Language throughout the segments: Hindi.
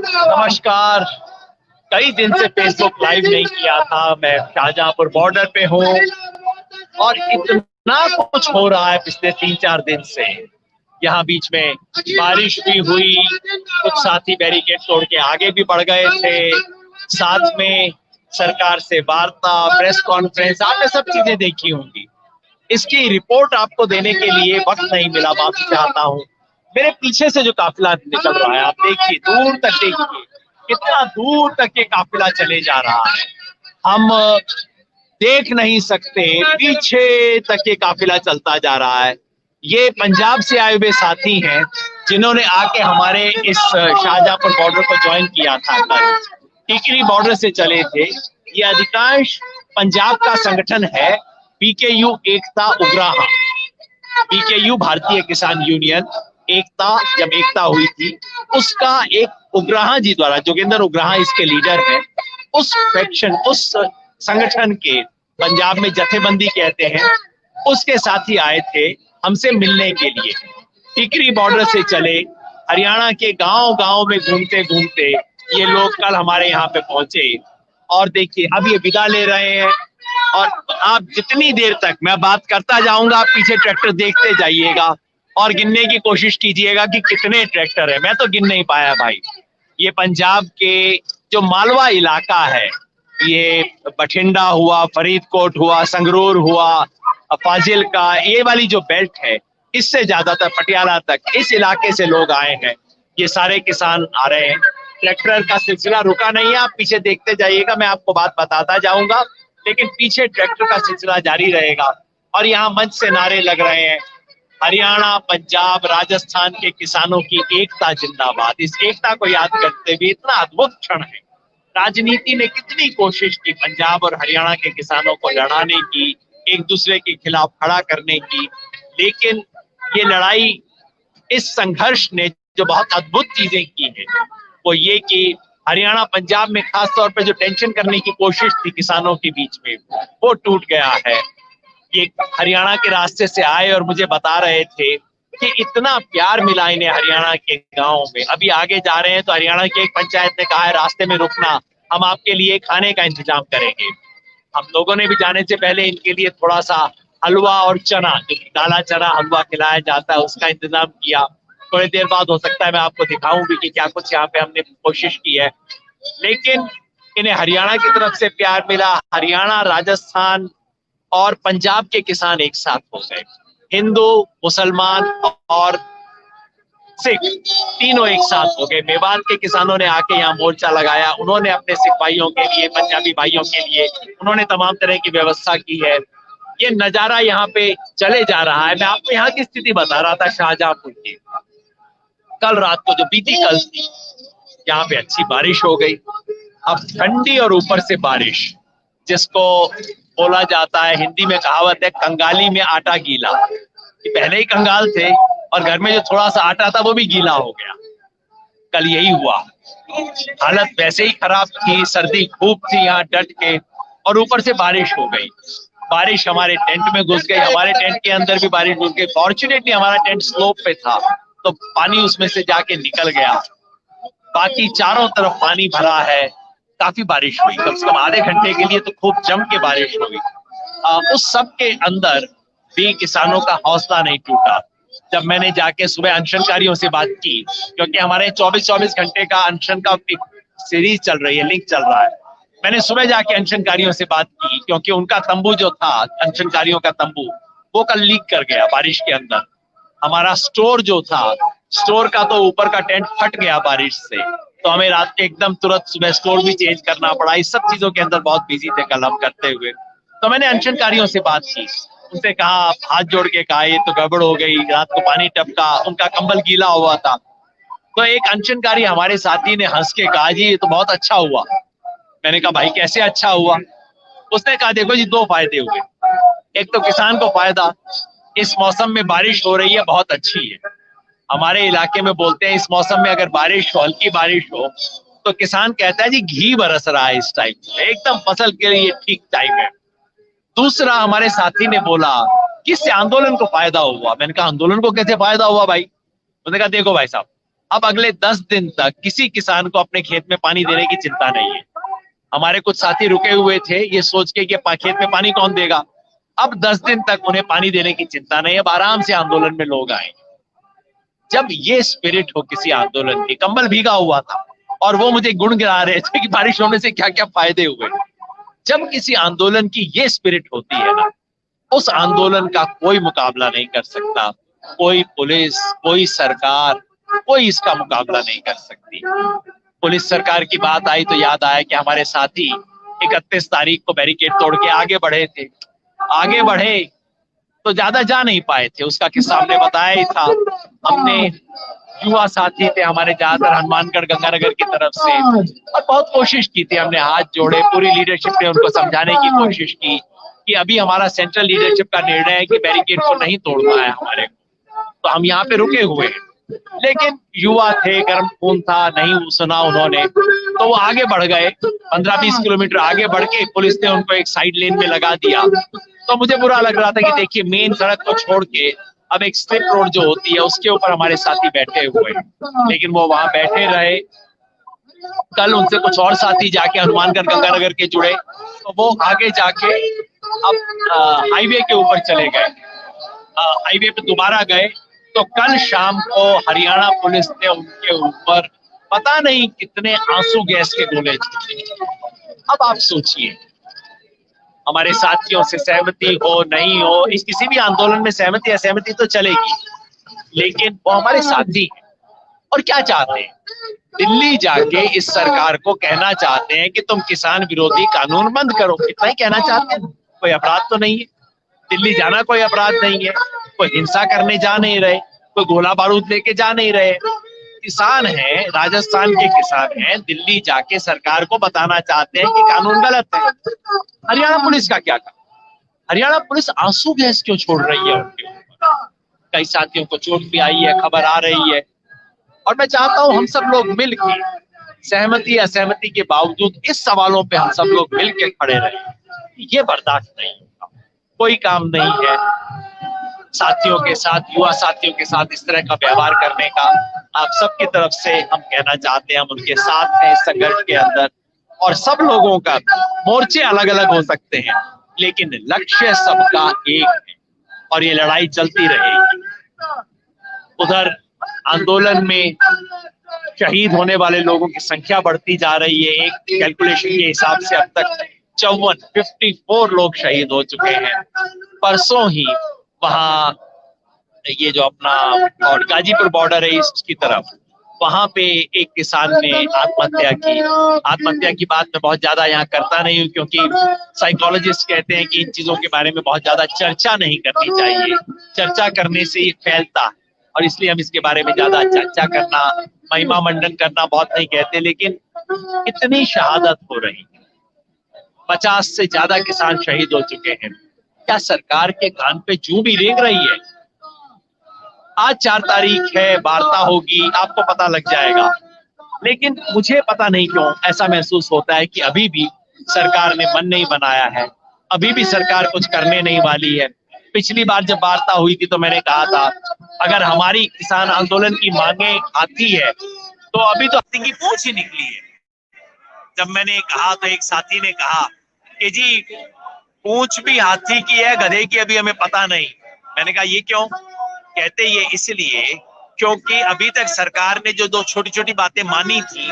नमस्कार। कई दिन से फेसबुक लाइव नहीं किया था। मैं शाहजहांपुर बॉर्डर पे हूँ और इतना कुछ हो रहा है पिछले 3-4 दिन से। यहाँ बीच में बारिश भी हुई, कुछ साथी बैरिकेड तोड़ के आगे भी बढ़ गए थे, साथ में सरकार से वार्ता, प्रेस कॉन्फ्रेंस, आपने सब चीजें देखी होंगी। इसकी रिपोर्ट आपको देने के लिए वक्त नहीं मिला, माफी चाहता हूँ। मेरे पीछे से जो काफिला निकल रहा है, आप देखिए, दूर तक देखिए, कितना दूर तक ये काफिला चले जा रहा है। हम देख नहीं सकते, पीछे तक ये काफिला चलता जा रहा है। ये पंजाब से आए हुए साथी हैं जिन्होंने आके हमारे इस शाहजहांपुर बॉर्डर को ज्वाइन किया था। टिकरी बॉर्डर से चले थे। ये अधिकांश पंजाब का संगठन है, बीकेयू एकता उग्राहा। बीकेयू भारतीय किसान यूनियन एकता, जब एकता हुई थी, उसका एक उग्राहा जी द्वारा, जोगेंद्र उग्राहा इसके लीडर है, उस फैक्शन, उस संगठन के, पंजाब में जथेबंदी कहते हैं, उसके साथी आए थे हमसे मिलने के लिए। टिकरी बॉर्डर से चले, हरियाणा के गांव-गांव में घूमते घूमते ये लोग कल हमारे यहाँ पे पहुंचे और देखिए अब ये विदा ले रहे हैं। और आप जितनी देर तक मैं बात करता जाऊंगा, आप पीछे ट्रैक्टर देखते जाइएगा और गिनने की कोशिश कीजिएगा कि कितने ट्रैक्टर है। मैं तो गिन नहीं पाया भाई। ये पंजाब के जो मालवा इलाका है, ये बठिंडा हुआ, फरीदकोट हुआ, संगरूर हुआ, फाजिल्का, ये वाली जो बेल्ट है, इससे ज्यादातर पटियाला तक, इस इलाके से लोग आए हैं। ये सारे किसान आ रहे हैं। ट्रैक्टर का सिलसिला रुका नहीं है, आप पीछे देखते जाइएगा, मैं आपको बात बताता जाऊंगा, लेकिन पीछे ट्रैक्टर का सिलसिला जारी रहेगा। और यहाँ मंच से नारे लग रहे हैं, हरियाणा, पंजाब, राजस्थान के किसानों की एकता जिंदाबाद। इस एकता को याद करते हुए इतना अद्भुत क्षण है। राजनीति ने कितनी कोशिश की पंजाब और हरियाणा के किसानों को लड़ाने की, एक दूसरे के खिलाफ खड़ा करने की, लेकिन ये लड़ाई, इस संघर्ष ने जो बहुत अद्भुत चीजें की है वो ये कि हरियाणा पंजाब में खास तौर पर जो टेंशन करने की कोशिश थी किसानों के बीच में, वो टूट गया है। ये हरियाणा के रास्ते से आए और मुझे बता रहे थे कि इतना प्यार मिला इन्हें हरियाणा के गांव में। अभी आगे जा रहे हैं तो हरियाणा की एक पंचायत ने कहा है रास्ते में रुकना, हम आपके लिए खाने का इंतजाम करेंगे। हम लोगों ने भी जाने से पहले इनके लिए थोड़ा सा हलवा और चना, जो काला चना हलवा खिलाया जाता है, उसका इंतजाम किया। थोड़ी देर बाद हो सकता है मैं आपको दिखाऊं भी कि क्या कुछ यहाँ पे हमने कोशिश की है। लेकिन इन्हें हरियाणा की तरफ से प्यार मिला। हरियाणा, राजस्थान और पंजाब के किसान एक साथ हो गए। हिंदू, मुसलमान और सिख तीनों एक साथ हो गए। मेवात के किसानों ने आके यहाँ मोर्चा लगाया, उन्होंने अपने सिख भाइयों के लिए, पंजाबी भाइयों के लिए उन्होंने तमाम तरह की व्यवस्था की है। ये नजारा यहाँ पे चले जा रहा है। मैं आपको यहाँ की स्थिति बता रहा था शाहजहांपुर की। कल रात को, जो बीती कल थी, यहाँ पे अच्छी बारिश हो गई। अब ठंडी और ऊपर से बारिश, जिसको बोला जाता है, हिंदी में कहावत है, कंगाली में आटा गीला। कि पहले ही कंगाल थे और घर में जो थोड़ा सा आटा था वो भी गीला हो गया। कल यही हुआ। हालत वैसे ही खराब थी, सर्दी खूब थी यहाँ डट के, और ऊपर से बारिश हो गई। बारिश हमारे टेंट में घुस गई, हमारे टेंट के अंदर भी बारिश घुस गई। फॉर्चुनेटली हमारा टेंट स्लोप पे था तो पानी उसमें से जाके निकल गया। बाकी चारों तरफ पानी भरा है। काफी बारिश हुई, कम से कम आधे घंटे के लिए तो खूब जम के बारिश हुई। उस सब के अंदर भी किसानों का हौसला नहीं टूटा। जब मैंने जाके सुबह अनशनकारियों से बात की, क्योंकि हमारे 24-24 घंटे का अनशन का एक सीरीज चल रही है, लिंक चल रहा है। मैंने सुबह जाके अनशनकारियों से बात की, क्योंकि उनका तंबू जो था, अनशनकारियों का तंबू, वो कल लीक कर गया बारिश के अंदर। हमारा स्टोर जो था, स्टोर का तो ऊपर का टेंट फट गया बारिश से, तो हमें रात के एकदम तुरंत सुबह स्टोर भी चेंज करना पड़ा। इस सब चीजों के अंदर बहुत बिजी थे कल हम करते हुए। तो मैंने अनशनकारियों से बात की, उनसे कहा, हाथ जोड़ के कहा, ये तो गड़बड़ हो गई, रात को पानी टपका, उनका कंबल गीला हुआ था। तो एक अनशनकारी हमारे साथी ने हंस के कहा, जी ये तो बहुत अच्छा हुआ। मैंने कहा, भाई कैसे अच्छा हुआ? उसने कहा, देखो जी, दो फायदे हुए। एक तो किसान को फायदा, इस मौसम में बारिश हो रही है, बहुत अच्छी है। हमारे इलाके में बोलते हैं, इस मौसम में अगर बारिश हो, हल्की बारिश हो, तो किसान कहता है जी घी बरस रहा है इस टाइम, एकदम फसल के लिए ठीक टाइम है। दूसरा, हमारे साथी ने बोला कि इससे आंदोलन को फायदा हुआ। मैंने कहा, आंदोलन को कैसे फायदा हुआ भाई? उसने कहा, देखो भाई साहब, अब अगले 10 दिन तक किसी किसान को अपने खेत में पानी देने की चिंता नहीं है। हमारे कुछ साथी रुके हुए थे ये सोच के कि खेत में पानी कौन देगा। अब 10 दिन तक उन्हें पानी देने की चिंता नहीं, अब आराम से आंदोलन में लोग आए। जब ये स्पिरिट हो किसी आंदोलन की, कंबल भीगा हुआ था और वो मुझे गुण गिरा रहे थे कि बारिश होने से क्या क्या फायदे हुए। जब किसी आंदोलन की ये स्पिरिट होती है ना, उस आंदोलन का कोई मुकाबला नहीं कर सकता। कोई पुलिस, कोई सरकार, कोई इसका मुकाबला नहीं कर सकती। पुलिस सरकार की बात आई तो याद आया कि हमारे साथी 31 तारीख को बैरिकेड तोड़ के आगे बढ़े थे। आगे बढ़े तो ज्यादा जा नहीं पाए थे, उसका किस्सा हमने बताया ही था। हमने युवा साथी थे हमारे, ज्यादातर हनुमानगढ़ गंगानगर की तरफ से, और बहुत कोशिश की थी। हमने हाथ जोड़े, पूरी लीडरशिप ने उनको समझाने की कोशिश की कि अभी हमारा सेंट्रल लीडरशिप का निर्णय है कि बैरिकेड को नहीं तोड़ना है हमारे को, तो हम यहाँ पे रुके हुए हैं। लेकिन युवा थे, गर्म खून था, नहीं सुना उन्होंने, तो वो आगे बढ़ गए। 15-20 किलोमीटर आगे बढ़ के पुलिस ने उनको एक साइड लेन में लगा दिया। तो मुझे बुरा लग रहा था कि देखिए मेन सड़क को छोड़ के अब एक स्ट्रिप रोड जो होती है उसके ऊपर हमारे साथी बैठे हुए, लेकिन वो वहां बैठे रहे। कल उनसे कुछ और साथी जाके हनुमानगढ़ गंगानगर के जुड़े, तो वो आगे जाके अब हाईवे के ऊपर चले गए, हाईवे पे दोबारा गए। तो कल शाम को हरियाणा पुलिस ने उनके ऊपर पता नहीं कितने आंसू गैस के गोले छोड़े। अब आप सोचिए, हमारे साथियों से सहमति हो नहीं हो, इस किसी भी आंदोलन में सहमति असहमति तो चलेगी, लेकिन वो हमारे साथी हैं। और क्या चाहते हैं? दिल्ली जाके इस सरकार को कहना चाहते हैं कि तुम किसान विरोधी कानून बंद करो। इतना ही कहना चाहते हैं, कोई अपराध तो नहीं है। दिल्ली जाना कोई अपराध नहीं है, कोई हिंसा करने जा नहीं रहे, कोई गोला बारूद लेके जा नहीं रहे। किसान हैं, राजस्थान के किसान हैं, दिल्ली जाके सरकार को बताना चाहते हैं कि कानून गलत है। हरियाणा पुलिस का क्या काम? हरियाणा पुलिस आंसू गैस क्यों छोड़ रही है उनके ऊपर? कई साथियों को चोट भी आई है, खबर आ रही है। और मैं चाहता हूं हम सब लोग मिलकर, सहमति असहमति के बावजूद इस सवालों पे हम सब लोग मिलकर खड़े रहे। ये बर्दाश्त नहीं होगा, कोई काम नहीं है साथियों के साथ, युवा साथियों के साथ इस तरह का व्यवहार करने का। आप सबकी तरफ से हम कहना चाहते हैं, हम उनके साथ हैं इस संघर्ष के अंदर। और सब लोगों का मोर्चे अलग अलग हो सकते हैं, लेकिन लक्ष्य सबका एक है और ये लड़ाई चलती रहेगी। उधर आंदोलन में शहीद होने वाले लोगों की संख्या बढ़ती जा रही है। एक कैलकुलेशन के हिसाब से अब तक 54 लोग शहीद हो चुके हैं। परसों ही वहां ये जो अपना और गाजीपुर बॉर्डर है इसकी तरफ, वहां पे एक किसान ने आत्महत्या की। आत्महत्या की बात मैं बहुत ज्यादा यहाँ करता नहीं हूँ, क्योंकि साइकोलॉजिस्ट कहते हैं कि इन चीजों के बारे में बहुत ज्यादा चर्चा नहीं करनी चाहिए, चर्चा करने से ही फैलता है, और इसलिए हम इसके बारे में ज्यादा चर्चा करना, महिमा मंडन करना बहुत नहीं कहते। लेकिन इतनी शहादत हो रही है, 50 से ज्यादा किसान शहीद हो चुके हैं। क्या सरकार के कान पे जूं भी रेंग रही है? आज 4 तारीख है, वार्ता होगी, आपको पता लग जाएगा। लेकिन मुझे पता नहीं क्यों ऐसा महसूस होता है कि अभी भी सरकार ने मन नहीं बनाया है, अभी भी सरकार कुछ करने नहीं वाली है। पिछली बार जब वार्ता हुई थी तो मैंने कहा था, अगर हमारी किसान आंदोलन की मांगे आती है तो अभी तो हाथी की पूंछ ही निकली है। जब मैंने कहा तो एक साथी ने कहा कि जी पूंछ भी हाथी की है, गधे की अभी हमें पता नहीं। मैंने कहा ये क्यों? कहते ये इसलिए क्योंकि अभी तक सरकार ने जो 2 छोटी छोटी बातें मानी थी,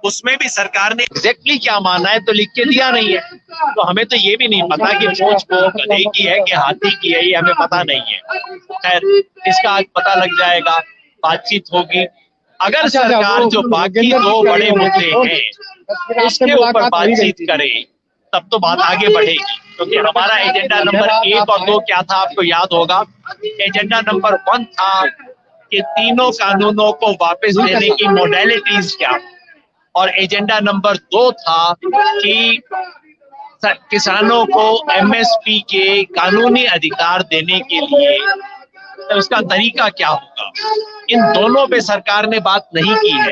उसमें भी सरकार ने एग्जैक्टली क्या माना है तो लिख के दिया नहीं है। तो हमें तो ये भी नहीं पता कि पूंछ को गधे की है कि हाथी की है, ये हमें पता नहीं है। खैर, इसका आज पता लग जाएगा, बातचीत होगी। अगर सरकार जो बाकी 2 बड़े मुद्दे हैं उसके ऊपर बातचीत करे तब तो बात आगे बढ़ेगी। क्योंकि हमारा एजेंडा नंबर 1 और 2 क्या था आपको याद होगा। एजेंडा नंबर 1 था कि तीनों कानूनों को वापस लेने की मोडेलिटीज क्या, और एजेंडा नंबर 2 था कि किसानों को एमएसपी के कानूनी अधिकार देने के लिए उसका तरीका क्या होगा। इन दोनों पे सरकार ने बात नहीं की है।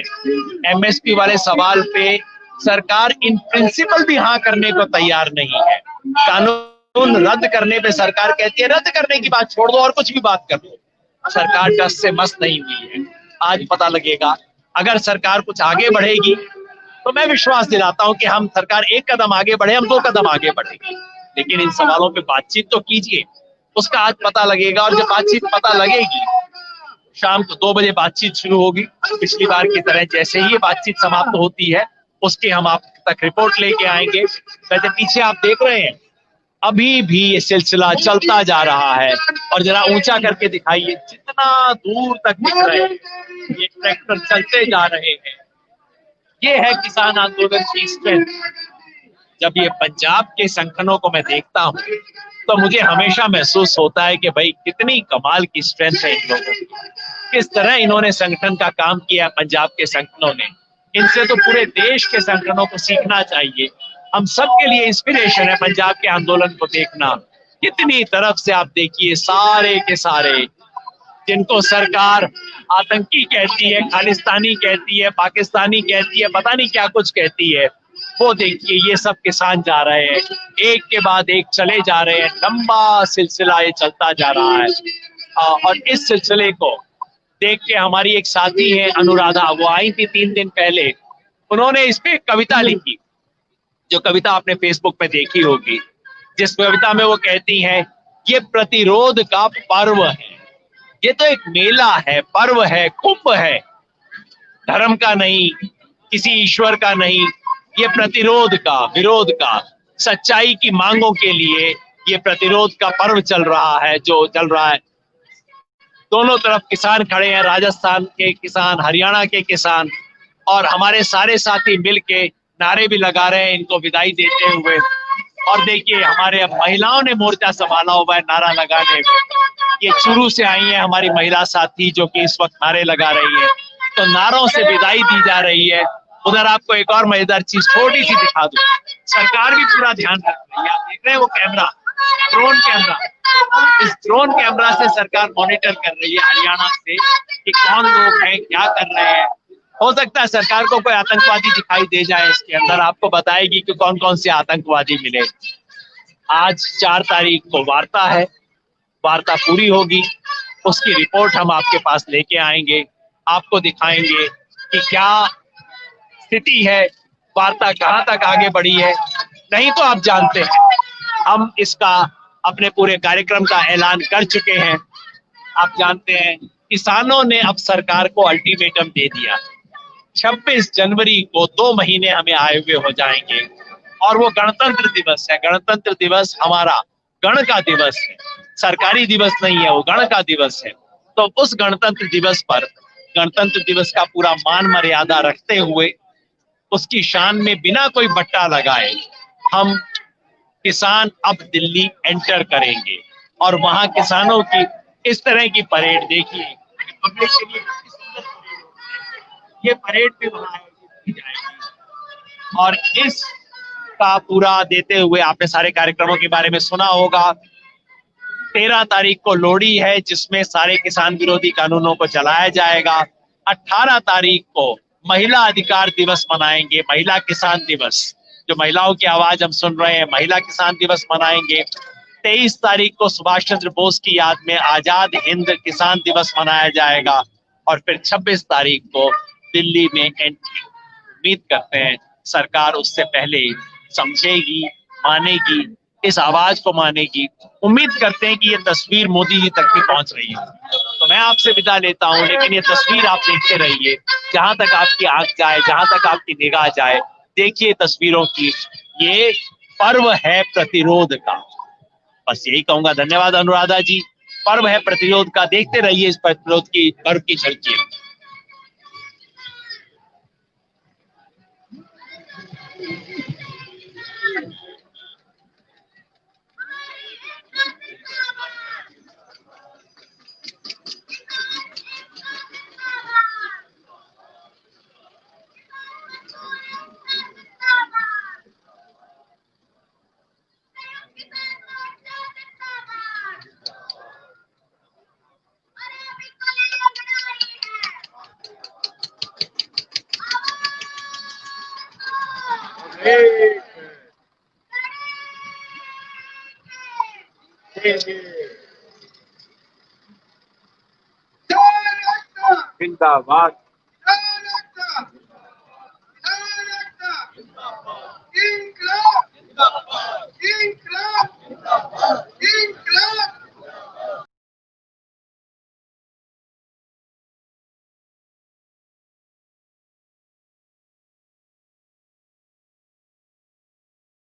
एमएसपी वाले सवाल पे सरकार इन प्रिंसिपल भी हाँ करने को तैयार नहीं है। कानून रद्द करने पे सरकार कहती है रद्द करने की बात छोड़ दो और कुछ भी बात कर दो। सरकार टस से मस नहीं हुई है। आज पता लगेगा। अगर सरकार कुछ आगे बढ़ेगी तो मैं विश्वास दिलाता हूं कि हम सरकार एक कदम आगे बढ़े, हम 2 कदम आगे बढ़ेंगे, लेकिन इन सवालों पे बातचीत तो कीजिए, उसका आज पता लगेगा। और जब बातचीत पता लगेगी, शाम को 2 बजे बातचीत शुरू होगी। पिछली बार की तरह जैसे ही ये बातचीत समाप्त होती है, उसके हम आप तक रिपोर्ट लेके आएंगे। वैसे पीछे आप देख रहे हैं, अभी भी ये सिलसिला चलता जा रहा है। और जरा ऊंचा करके दिखाइए, जितना दूर तक दिख रहे हैं ये ट्रैक्टर चलते जा रहे हैं। ये है किसान आंदोलन की स्ट्रेंथ। जब ये पंजाब के संगठनों को मैं देखता हूँ तो मुझे हमेशा महसूस होता है कि भाई कितनी कमाल की स्ट्रेंथ है इन लोगों की, किस तरह इन्होंने संगठन का काम किया पंजाब के संगठनों ने। इनसे तो पूरे देश के संगठनों को सीखना चाहिए। हम सब के लिए इंस्पिरेशन है पंजाब के आंदोलन को देखना। कितनी तरफ से आप देखिए, सारे के सारे जिनको सरकार आतंकी कहती है, खालिस्तानी कहती है, पाकिस्तानी कहती है, पता नहीं क्या कुछ कहती है, वो देखिए ये सब किसान जा रहे हैं, एक के बाद एक चले जा रहे हैं। लंबा सिलसिला ये चलता जा रहा है। और इस सिलसिले को देख के हमारी एक साथी है अनुराधा, वो आई थी 3 दिन पहले। उन्होंने इस पे एक कविता लिखी, जो कविता आपने फेसबुक पे देखी होगी, जिस कविता में वो कहती हैं, ये प्रतिरोध का पर्व है, ये तो एक मेला है, पर्व है, कुंभ है, धर्म का नहीं, किसी ईश्वर का नहीं, ये प्रतिरोध का, विरोध का, सच्चाई की मांगों के लिए ये प्रतिरोध का पर्व चल रहा है, जो चल रहा है। दोनों तरफ किसान खड़े हैं, राजस्थान के किसान, हरियाणा के किसान, और हमारे सारे साथी मिलके नारे भी लगा रहे हैं इनको विदाई देते हुए। और देखिए हमारे अब महिलाओं ने मोर्चा संभाला हुआ है नारा लगाने में। ये शुरू से आई है हमारी महिला साथी जो कि इस वक्त नारे लगा रही है, तो नारों से विदाई दी जा रही है। उधर आपको एक और मजेदार चीज छोटी सी दिखा दूं, सरकार भी पूरा ध्यान रख रही है। आप देख रहे हैं वो कैमरा, ड्रोन कैमरा, इस ड्रोन कैमरा से सरकार मॉनिटर कर रही है हरियाणा से कि कौन लोग हैं, क्या कर रहे हैं। हो सकता है सरकार को कोई आतंकवादी दिखाई दे जाए, इसके अंदर आपको बताएगी कि कौन कौन से आतंकवादी मिले। आज 4 तारीख को वार्ता है, वार्ता पूरी होगी, उसकी रिपोर्ट हम आपके पास लेके आएंगे, आपको दिखाएंगे कि क्या स्थिति है, वार्ता कहाँ तक आगे बढ़ी है। नहीं तो आप जानते हैं हम इसका अपने पूरे कार्यक्रम का ऐलान कर चुके हैं। आप जानते हैं किसानों ने अब सरकार को अल्टीमेटम दे दिया, 26 जनवरी को 2 महीने हमें आए हुए हो जाएंगे, और वो गणतंत्र दिवस है। गणतंत्र दिवस हमारा गण का दिवस है, सरकारी दिवस नहीं है, वो गण का दिवस है। तो उस गणतंत्र दिवस पर, गणतंत्र दिवस का पूरा मान मर्यादा रखते हुए, उसकी शान में बिना कोई बट्टा लगाए हम किसान अब दिल्ली एंटर करेंगे। और वहां किसानों की इस तरह की परेड देखिए, पब्लिक के लिए कितनी सुंदर परेड होगी। ये परेड भी वहां आयोजित की जाएगी। और इस का पूरा देते हुए आपने सारे कार्यक्रमों के बारे में सुना होगा। 13 तारीख को लोहड़ी है, जिसमें सारे किसान विरोधी कानूनों को चलाया जाएगा। 18 तारीख को महिला अधिकार दिवस मनाएंगे, महिला किसान दिवस, जो महिलाओं की आवाज हम सुन रहे हैं, महिला किसान दिवस मनाएंगे। 23 तारीख को सुभाष चंद्र बोस की याद में आजाद हिंद किसान दिवस मनाया जाएगा। और फिर 26 तारीख को दिल्ली में एंट्री, उम्मीद करते हैं सरकार उससे पहले समझेगी, मानेगी, इस आवाज को मानेगी। उम्मीद करते हैं कि ये तस्वीर मोदी जी तक भी पहुंच रही है। तो मैं आपसे विदा लेता हूं, लेकिन ये तस्वीर आप देखते रहिए, जहां तक आपकी आंख जाए, जहां तक आपकी निगाह जाए, देखिए तस्वीरों की। ये पर्व है प्रतिरोध का, बस यही कहूंगा। धन्यवाद अनुराधा जी। पर्व है प्रतिरोध का, देखते रहिए इस प्रतिरोध की पर्व की झलकियां। जिंदाबाद। जिंदाबाद।